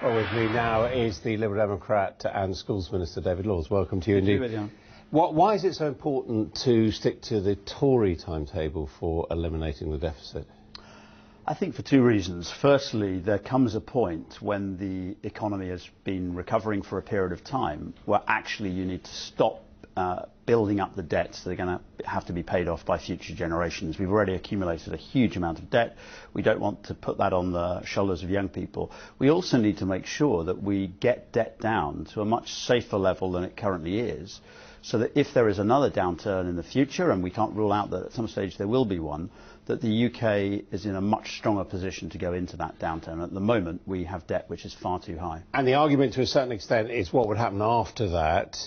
Well, with me now is the Liberal Democrat and Schools Minister, David Laws. Welcome to you indeed. Why is it so important to stick to the Tory timetable for eliminating the deficit? I think for two reasons. Firstly, there comes a point when the economy has been recovering for a period of time where actually you need to stop building up the debts that are going to have to be paid off by future generations. We've already accumulated a huge amount of debt. We don't want to put that on the shoulders of young people. We also need to make sure that we get debt down to a much safer level than it currently is, so that if there is another downturn in the future, and we can't rule out that at some stage there will be one, that the UK is in a much stronger position to go into that downturn. At the moment, we have debt which is far too high. And the argument to a certain extent is what would happen after that.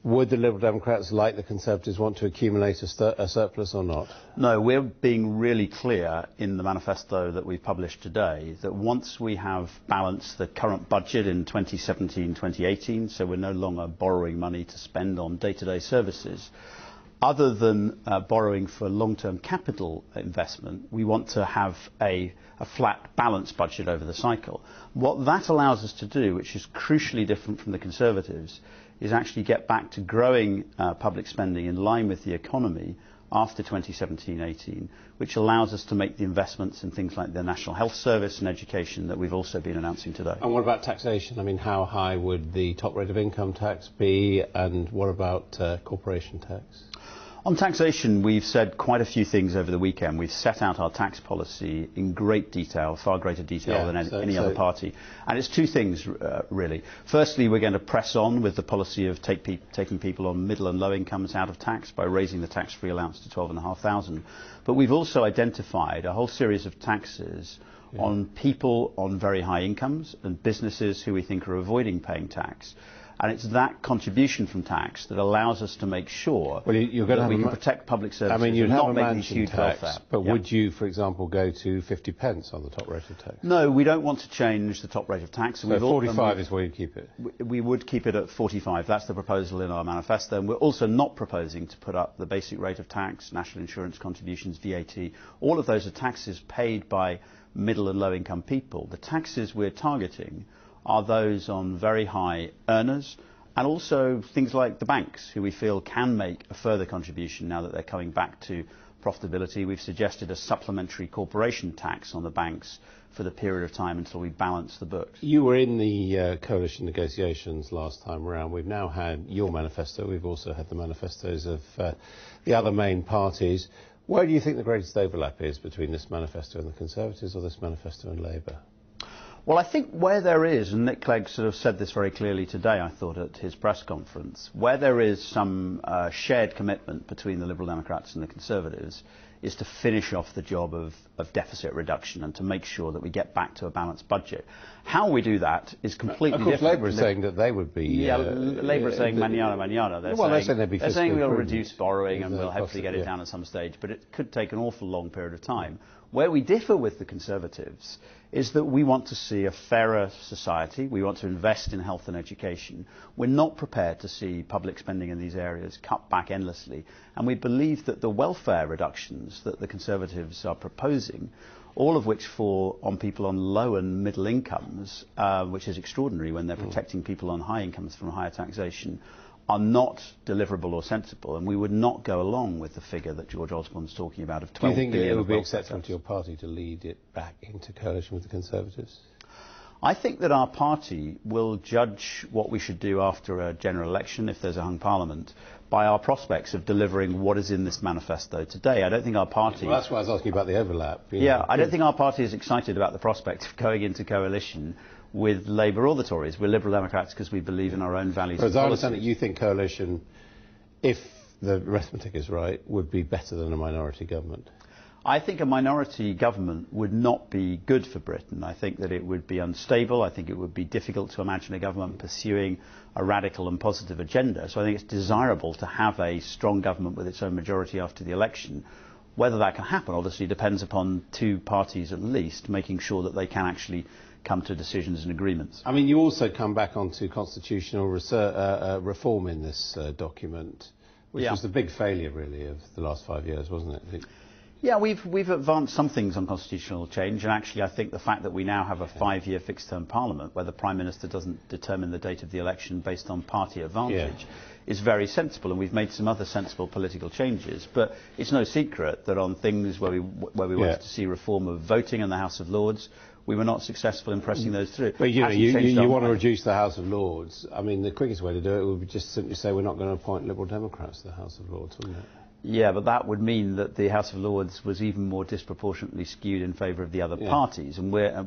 Would the Liberal Democrats, like the Conservatives, want to accumulate a surplus or not? No, we're being really clear in the manifesto that we've published today that once we have balanced the current budget in 2017-2018, so we're no longer borrowing money to spend on day-to-day services, other than borrowing for long-term capital investment, we want to have a flat, balanced budget over the cycle. What that allows us to do, which is crucially different from the Conservatives, is actually get back to growing public spending in line with the economy after 2017-18, which allows us to make the investments in things like the National Health Service and education that we've also been announcing today. And what about taxation? I mean, how high would the top rate of income tax be, and what about corporation tax? On taxation, we've said quite a few things over the weekend. We've set out our tax policy in great detail, far greater detail than any other party. And it's two things, really. Firstly, we're going to press on with the policy of taking people on middle and low incomes out of tax by raising the tax-free allowance to $12,500. But we've also identified a whole series of taxes on people on very high incomes and businesses who we think are avoiding paying tax. And it's that contribution from tax that allows us to make sure that we can protect public services. I mean, you'd and have not a make these huge tax, welfare. but would you, for example, go to 50 pence on the top rate of tax? No, we don't want to change the top rate of tax. So 45 is where you keep it? We would keep it at 45. That's the proposal in our manifesto. And we're also not proposing to put up the basic rate of tax, national insurance contributions, VAT. All of those are taxes paid by middle and low income people. The taxes we're targeting are those on very high earners, and also things like the banks, who we feel can make a further contribution now that they're coming back to profitability. We've suggested a supplementary corporation tax on the banks for the period of time until we balance the books. You were in the coalition negotiations last time around. We've now had your manifesto. We've also had the manifestos of the other main parties. Where do you think the greatest overlap is between this manifesto and the Conservatives, or this manifesto and Labour? Well, I think where there is, and Nick Clegg sort of said this very clearly today, I thought, at his press conference, where there is some shared commitment between the Liberal Democrats and the Conservatives is to finish off the job of deficit reduction and to make sure that we get back to a balanced budget. How we do that is completely different. Of course, Labour is saying that they would be... Yeah, Labour is saying mañana. They're saying we'll reduce borrowing and we'll hopefully get it down at some stage, but it could take an awful long period of time. Where we differ with the Conservatives is that we want to see a fairer society. We want to invest in health and education. We're not prepared to see public spending in these areas cut back endlessly. And we believe that the welfare reductions that the Conservatives are proposing, all of which fall on people on low and middle incomes, which is extraordinary when they're protecting people on high incomes from higher taxation, are not deliverable or sensible, and we would not go along with the figure that George Osborne's talking about of 12 billion. Do you think it would be acceptable to your party to lead it back into coalition with the Conservatives? I think that our party will judge what we should do after a general election, if there's a hung parliament, by our prospects of delivering what is in this manifesto today. I don't think our party... Well, that's why I was asking about the overlap. I don't think our party is excited about the prospect of going into coalition with Labour or the Tories. We're Liberal Democrats because we believe in our own values and policies. As I understand it, you think coalition, if the arithmetic is right, would be better than a minority government? I think a minority government would not be good for Britain. I think that it would be unstable. I think it would be difficult to imagine a government pursuing a radical and positive agenda. So I think it's desirable to have a strong government with its own majority after the election. Whether that can happen obviously depends upon two parties at least making sure that they can actually come to decisions and agreements. I mean, you also come back onto constitutional reform in this document, which was the big failure, really, of the last 5 years, wasn't it? Yeah, we've advanced some things on constitutional change, and actually I think the fact that we now have a 5-year fixed-term parliament where the Prime Minister doesn't determine the date of the election based on party advantage is very sensible, and we've made some other sensible political changes. But it's no secret that on things where we wanted to see reform of voting in the House of Lords, we were not successful in pressing those through. But you want to reduce the House of Lords. I mean, the quickest way to do it would be just simply say we're not going to appoint Liberal Democrats to the House of Lords, wouldn't it? Yeah, but that would mean that the House of Lords was even more disproportionately skewed in favour of the other parties. And we're,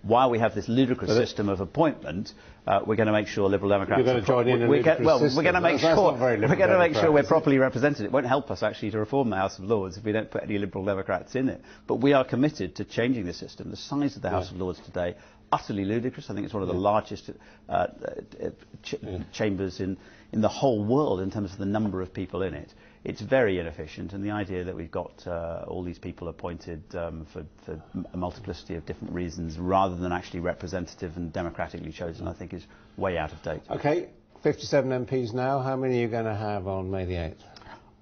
while we have this ludicrous system of appointment, we're going to make sure Liberal Democrats. You're going to join in a ludicrous system. We're going to make sure we're properly represented. It won't help us actually to reform the House of Lords if we don't put any Liberal Democrats in it. But we are committed to changing the system. The size of the House of Lords today, utterly ludicrous. I think it's one of the largest chambers in the whole world in terms of the number of people in it. It's very inefficient, and the idea that we've got all these people appointed for a multiplicity of different reasons rather than actually representative and democratically chosen, I think is way out of date. OK, 57 MPs now. How many are you going to have on May the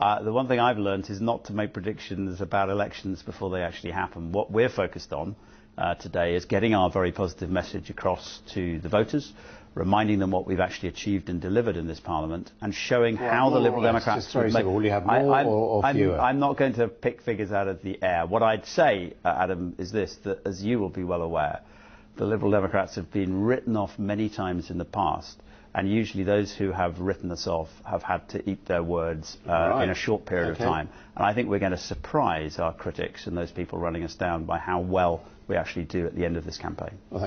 8th? The one thing I've learnt is not to make predictions about elections before they actually happen. What we're focused on today is getting our very positive message across to the voters, reminding them what we've actually achieved and delivered in this Parliament, and showing how the Liberal Democrats... Will you have more or fewer? I'm not going to pick figures out of the air. What I'd say, Adam, is this, that as you will be well aware, the Liberal Democrats have been written off many times in the past, and usually those who have written us off have had to eat their words in a short period of time. And I think we're going to surprise our critics and those people running us down by how well we actually do at the end of this campaign. Well,